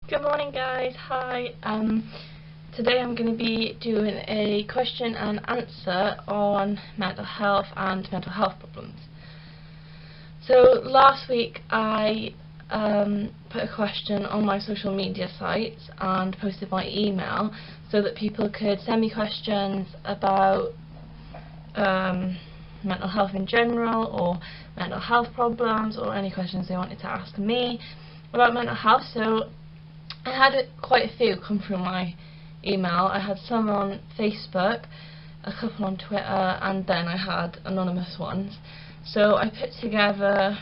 Good morning guys, hi. Today I'm going to be doing a question and answer on mental health and mental health problems. So last week I put a question on my social media sites and posted my email so that people could send me questions about mental health in general or mental health problems or any questions they wanted to ask me about mental health. So I had quite a few come through my email. I had some on Facebook, a couple on Twitter, and then I had anonymous ones. So I put together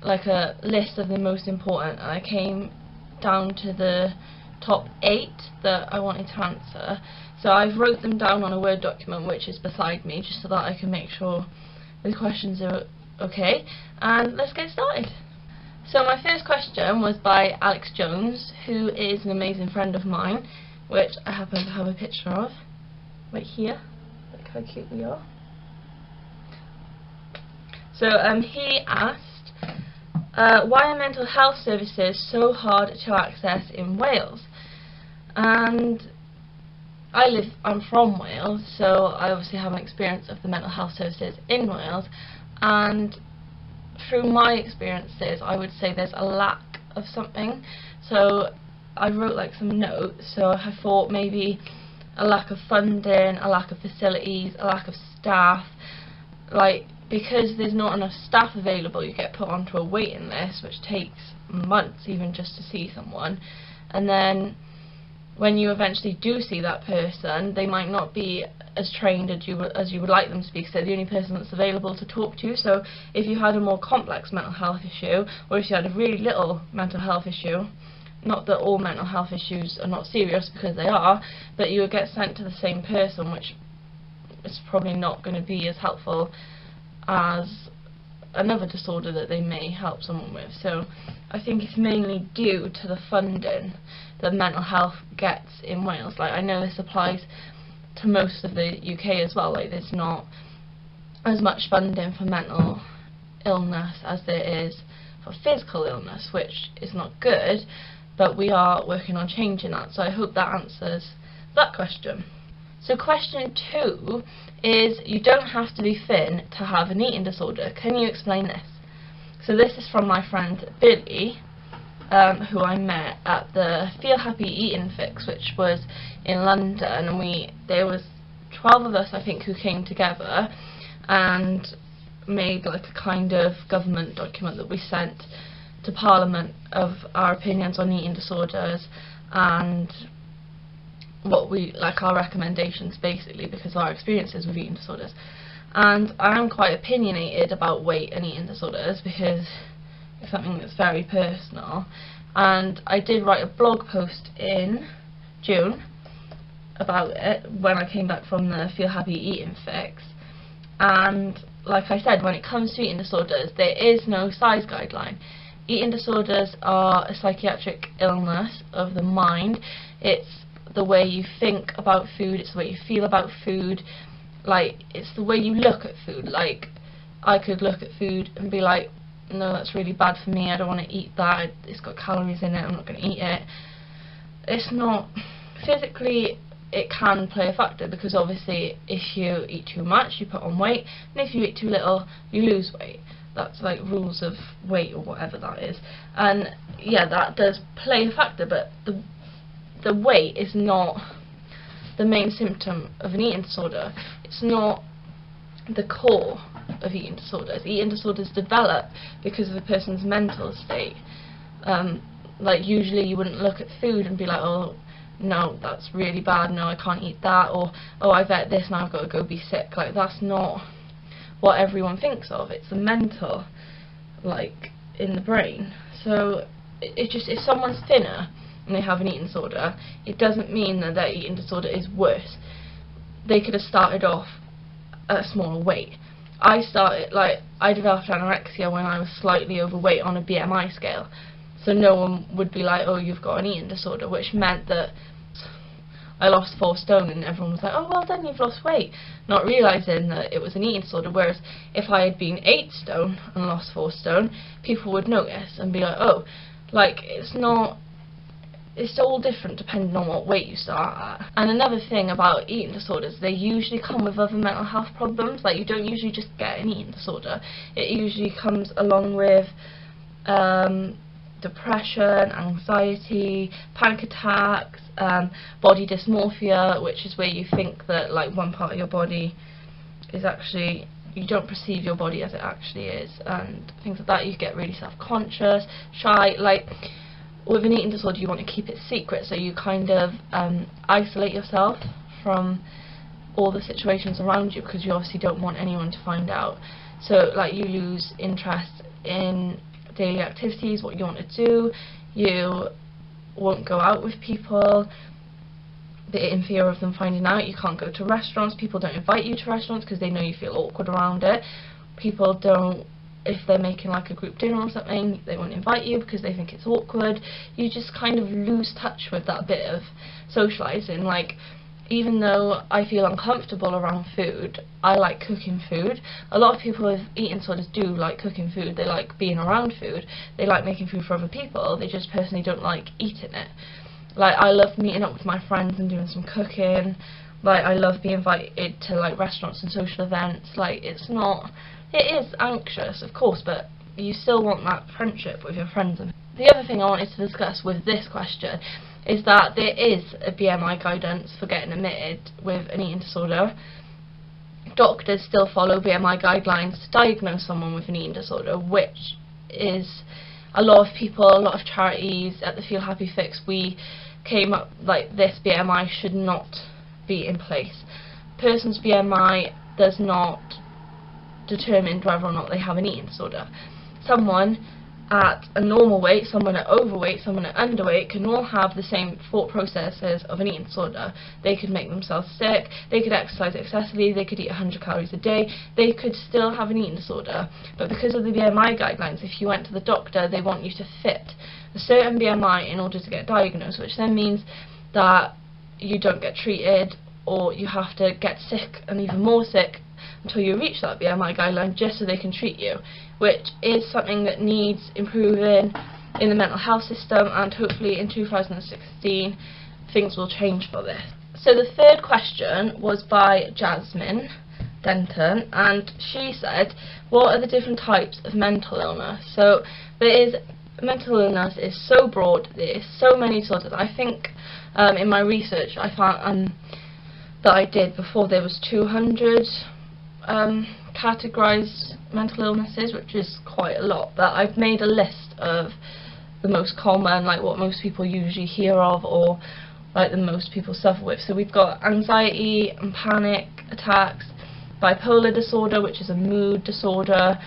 like a list of the most important, and I came down to the top 8 that I wanted to answer. So I've wrote them down on a Word document which is beside me, just so that I can make sure the questions are okay. And let's get started. So my first question was by Alex Jones, who is an amazing friend of mine, which I happen to have a picture of right here. Look how cute we are. So he asked, why are mental health services so hard to access in Wales? And I'm from Wales, so I obviously have an experience of the mental health services in Wales, and through my experiences I would say there's a lack of something. So I wrote like some notes. So I thought maybe a lack of funding, a lack of facilities, a lack of staff. Like, because there's not enough staff available, you get put onto a waiting list which takes months even just to see someone, and then when you eventually do see that person, they might not be as trained as you would like them to be, because they're the only person that's available to talk to. So if you had a more complex mental health issue, or if you had a really little mental health issue, not that all mental health issues are not serious, because they are, but you would get sent to the same person, which is probably not going to be as helpful as another disorder that they may help someone with. So I think it's mainly due to the funding that mental health gets in Wales. Like, I know this applies to most of the UK as well. Like, there's not as much funding for mental illness as there is for physical illness, which is not good, but we are working on changing that. So I hope that answers that question. So question 2 is, you don't have to be thin to have an eating disorder. Can you explain this? So this is from my friend Billy, who I met at the Feel Happy Eating Fix, which was in London, and there was 12 of us, I think, who came together and made like a kind of government document that we sent to Parliament of our opinions on eating disorders and what we like, our recommendations basically, because of our experiences with eating disorders. And I am quite opinionated about weight and eating disorders because it's something that's very personal, and I did write a blog post in June about it when I came back from the Feel Happy Eating Fix. And like I said, when it comes to eating disorders, there is no size guideline. Eating disorders are a psychiatric illness of the mind. It's the way you think about food, it's the way you feel about food, like, it's the way you look at food. Like, I could look at food and be like, no, that's really bad for me, I don't want to eat that, it's got calories in it, I'm not going to eat it. It's not, physically it can play a factor, because obviously if you eat too much you put on weight, and if you eat too little you lose weight. That's like rules of weight or whatever that is. And yeah, that does play a factor, but the weight is not the main symptom of an eating disorder. It's not the core of eating disorders. Eating disorders develop because of a person's mental state. Like, usually you wouldn't look at food and be like, oh no, that's really bad, no, I can't eat that, or oh, I've ate this, now I've got to go be sick. Like, that's not what everyone thinks of. It's the mental, like, in the brain. So it just, if someone's thinner and they have an eating disorder, it doesn't mean that their eating disorder is worse. They could have started off at a smaller weight. I developed anorexia when I was slightly overweight on a BMI scale, so no one would be like, oh, you've got an eating disorder, which meant that I lost 4 stone and everyone was like, oh, well done, you've lost weight, not realising that it was an eating disorder. Whereas if I had been 8 stone and lost 4 stone, people would notice and be like, oh, Like, it's all different depending on what weight you start at. And another thing about eating disorders, they usually come with other mental health problems. Like, you don't usually just get an eating disorder. It usually comes along with depression, anxiety, panic attacks, body dysmorphia, which is where you think that like one part of your body is actually, you don't perceive your body as it actually is, and things like that. You get really self-conscious, shy. Like, with an eating disorder, you want to keep it secret, so you kind of isolate yourself from all the situations around you, because you obviously don't want anyone to find out. So like, you lose interest in daily activities, what you want to do. You won't go out with people in fear of them finding out. You can't go to restaurants. People don't invite you to restaurants because they know you feel awkward around it. People don't, if they're making like a group dinner or something, they won't invite you because they think it's awkward. You just kind of lose touch with that bit of socialising. Like, even though I feel uncomfortable around food, I like cooking food. A lot of people with eating disorders do like cooking food. They like being around food. They like making food for other people. They just personally don't like eating it. Like, I love meeting up with my friends and doing some cooking. Like, I love being invited to like restaurants and social events. Like, it is anxious, of course, but you still want that friendship with your friends. The other thing I wanted to discuss with this question is that there is a BMI guidance for getting admitted with an eating disorder. Doctors still follow BMI guidelines to diagnose someone with an eating disorder, which is a lot of people, a lot of charities. At the Feel Happy Fix, we came up like, this BMI should not be in place. A person's BMI does not determine whether or not they have an eating disorder. Someone at a normal weight, someone at overweight, someone at underweight can all have the same thought processes of an eating disorder. They could make themselves sick, they could exercise excessively, they could eat 100 calories a day, they could still have an eating disorder. But because of the BMI guidelines, if you went to the doctor, they want you to fit a certain BMI in order to get diagnosed, which then means that you don't get treated, or you have to get sick and even more sick until you reach that BMI guideline just so they can treat you, which is something that needs improving in the mental health system, and hopefully in 2016 things will change for this. So the third question was by Jasmine Denton, and she said, what are the different types of mental illness? So mental illness is so broad, there is so many disorders. I think in my research I found that I did before, there was 200 categorised mental illnesses, which is quite a lot, but I've made a list of the most common, like what most people usually hear of, or like the most people suffer with. So we've got anxiety and panic attacks, bipolar disorder, which is a mood disorder,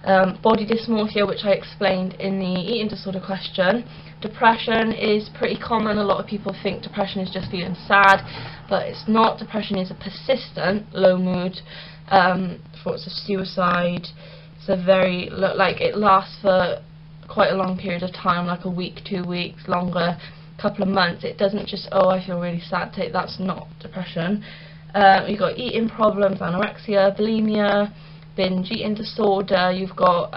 body dysmorphia, which I explained in the eating disorder question. Depression is pretty common. A lot of people think depression is just feeling sad, but it's not. Depression is a persistent low mood, thoughts of suicide. It's a very, like, it lasts for quite a long period of time, like a week, 2 weeks, longer, couple of months. It doesn't just, oh, I feel really sad today. That's not depression. You've got eating problems, anorexia, bulimia, binge eating disorder. You've got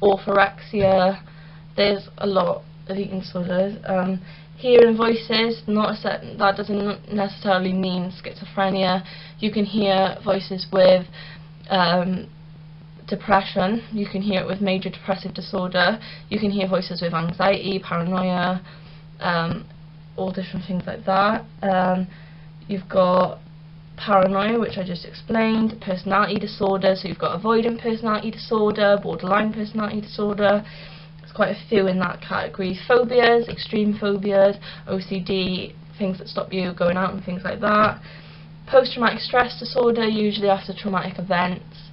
orthorexia. There's a lot of eating disorders. Hearing voices, that doesn't necessarily mean schizophrenia. You can hear voices with depression. You can hear it with major depressive disorder. You can hear voices with anxiety, paranoia, all different things like that. You've got paranoia, which I just explained, personality disorder. So you've got avoidant personality disorder, borderline personality disorder. There's quite a few in that category. Phobias, extreme phobias, OCD, things that stop you going out and things like that. Post-traumatic stress disorder, usually after traumatic events.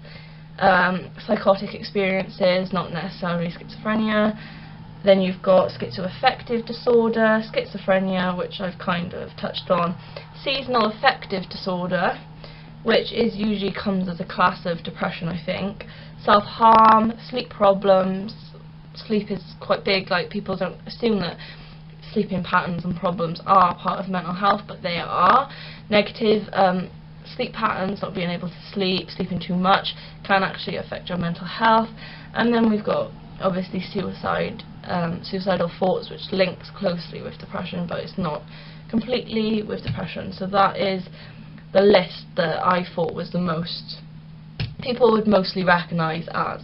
Psychotic experiences, not necessarily schizophrenia. Then you've got schizoaffective disorder, schizophrenia, which I've kind of touched on. Seasonal affective disorder, which is usually comes as a class of depression, I think. Self-harm, sleep problems. Sleep is quite big. Like, people don't assume that sleeping patterns and problems are part of mental health, but they are. Negative sleep patterns, not being able to sleep, sleeping too much, can actually affect your mental health. And then we've got obviously suicidal thoughts, which links closely with depression, but it's not completely with depression. So that is the list that I thought was the most people would mostly recognise as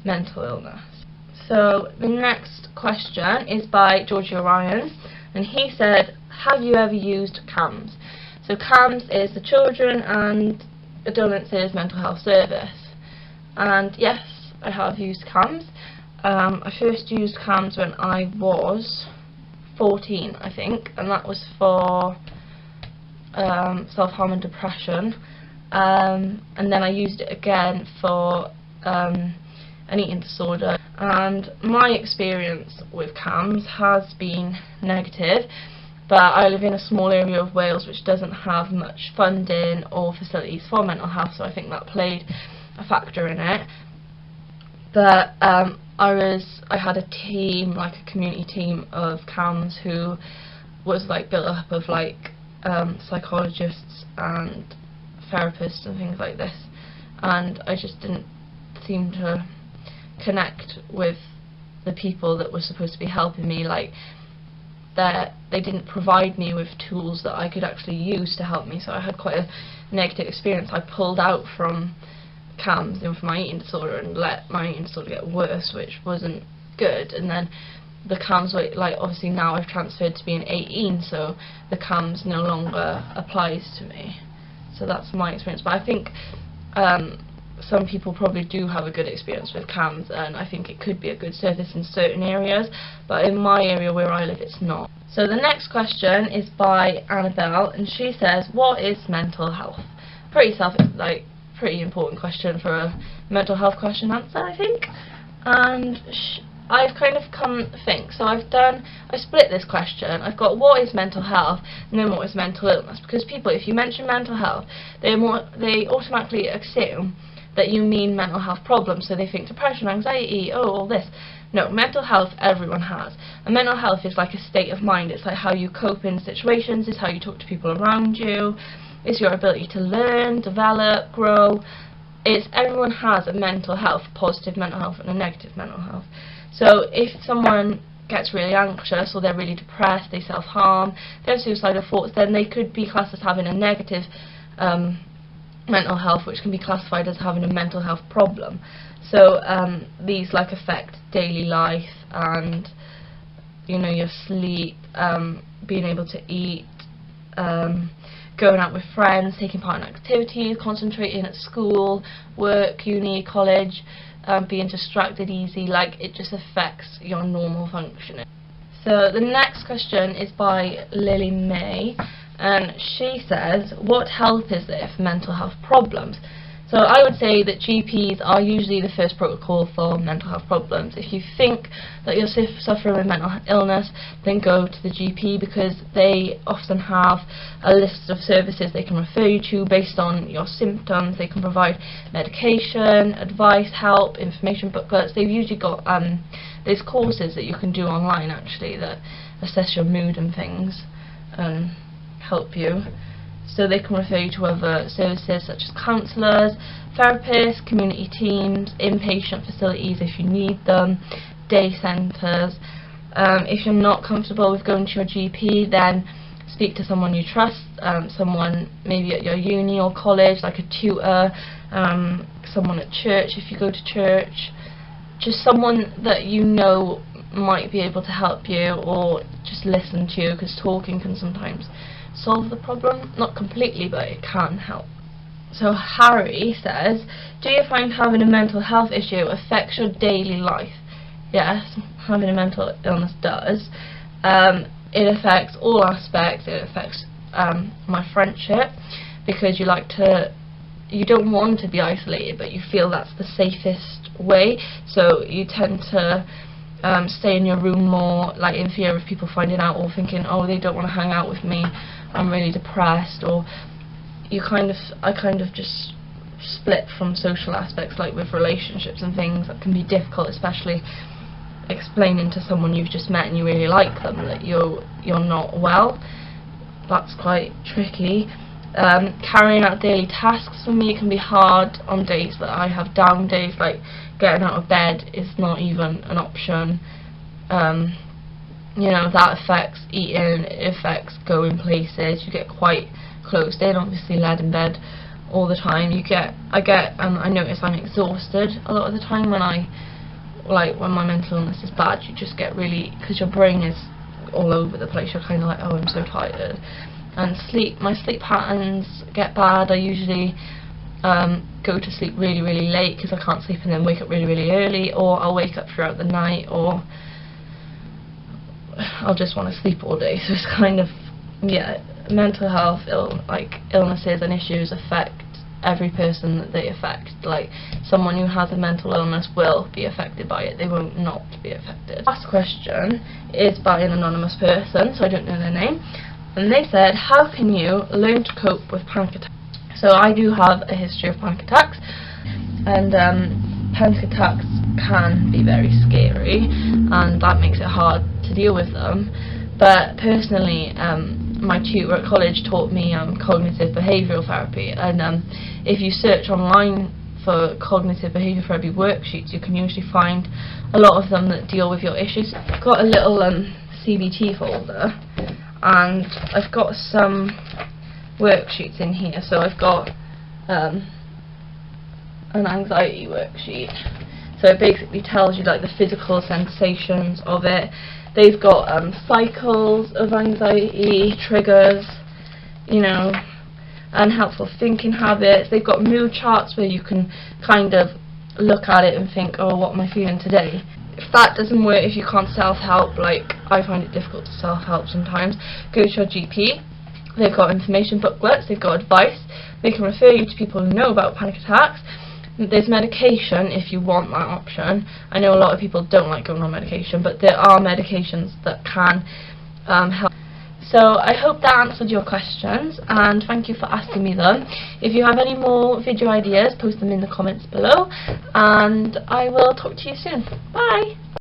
mental illness. So the next question is by Georgie Orion, and he said, have you ever used CAMHS? So CAMHS is the Children and Adolescents Mental Health Service, and yes, I have used CAMHS. I first used CAMHS when I was 14, I think, and that was for self-harm and depression, and then I used it again for an eating disorder. And my experience with CAMHS has been negative, but I live in a small area of Wales which doesn't have much funding or facilities for mental health, so I think that played a factor in it. But I had a team, like a community team of CAMHS, who was like built up of like psychologists and therapists and things like this, and I just didn't seem to connect with the people that were supposed to be helping me. Like, they didn't provide me with tools that I could actually use to help me, so I had quite a negative experience. I pulled out from CAMHS and from my eating disorder and let my eating disorder get worse, which wasn't good. And then the CAMHS, like, obviously now I've transferred to being 18, so the CAMHS no longer applies to me. So that's my experience. But I think some people probably do have a good experience with CAMHS, and I think it could be a good service in certain areas, but in my area where I live it's not. So the next question is by Annabelle, and she says, what is mental health? Pretty important question for a mental health question answer, I think. And I've kind of come to think, so I split this question. I've got what is mental health and then what is mental illness, because people, if you mention mental health, they automatically assume that you mean mental health problems, so they think depression, anxiety, all this. No, mental health everyone has, and mental health is like a state of mind. It's like how you cope in situations, it's how you talk to people around you, it's your ability to learn, develop, grow. Everyone has a mental health, positive mental health and a negative mental health. So if someone gets really anxious or they're really depressed, they self-harm, they have suicidal thoughts, then they could be classed as having a negative mental health, which can be classified as having a mental health problem. So these like affect daily life and, you know, your sleep, being able to eat, going out with friends, taking part in activities, concentrating at school, work, uni, college, being distracted easy. Like, it just affects your normal functioning. So the next question is by Lily May, and she says, what help is there for mental health problems? So I would say that GPs are usually the first protocol for mental health problems. If you think that you're suffering with mental illness, then go to the GP, because they often have a list of services they can refer you to based on your symptoms. They can provide medication, advice, help, information booklets. They've usually got there's courses that you can do online actually that assess your mood and things and help you. So they can refer you to other services such as counsellors, therapists, community teams, inpatient facilities if you need them, day centres. If you're not comfortable with going to your GP, then speak to someone you trust, someone maybe at your uni or college, like a tutor, someone at church if you go to church, just someone that you know might be able to help you or just listen to you, because talking can sometimes solve the problem. Not completely, but it can help. So Harry says, do you find having a mental health issue affects your daily life? Yes, having a mental illness does. It affects all aspects. It affects my friendship, because you don't want to be isolated, but you feel that's the safest way, so you tend to stay in your room more, like in fear of people finding out or thinking, oh, they don't want to hang out with me, I'm really depressed. Or I kind of just split from social aspects, like with relationships and things that can be difficult, especially explaining to someone you've just met and you really like them that you're not well. That's quite tricky. Carrying out daily tasks for me can be hard on days that I have down days, like getting out of bed is not even an option. You know, that affects eating, it affects going places. You get quite closed in, obviously led in bed all the time. I notice I'm exhausted a lot of the time when when my mental illness is bad. You just get really, because your brain is all over the place, you're kind of like, oh, I'm so tired. And my sleep patterns get bad. I usually go to sleep really, really late because I can't sleep, and then wake up really, really early, or I'll wake up throughout the night, or I'll just want to sleep all day. So it's kind of, yeah, mental health, illnesses and issues affect every person that they affect. Like, someone who has a mental illness will be affected by it, they won't not be affected. Last question is by an anonymous person, so I don't know their name, and they said, how can you learn to cope with panic attacks? So I do have a history of panic attacks, and panic attacks can be very scary, and that makes it hard to deal with them. But personally, my tutor at college taught me cognitive behavioural therapy, and if you search online for cognitive behavioural therapy worksheets, you can usually find a lot of them that deal with your issues. I've got a little CBT folder, and I've got some worksheets in here. So I've got an anxiety worksheet, so it basically tells you like the physical sensations of it. They've got cycles of anxiety, triggers, you know, unhelpful thinking habits. They've got mood charts where you can kind of look at it and think, oh, what am I feeling today? If that doesn't work, if you can't self-help, like I find it difficult to self-help sometimes, go to your GP. They've got information booklets, they've got advice, they can refer you to people who know about panic attacks. There's medication if you want that option. I know a lot of people don't like going on medication, but there are medications that can help. So I hope that answered your questions, and thank you for asking me them. If you have any more video ideas, post them in the comments below, and I will talk to you soon. Bye!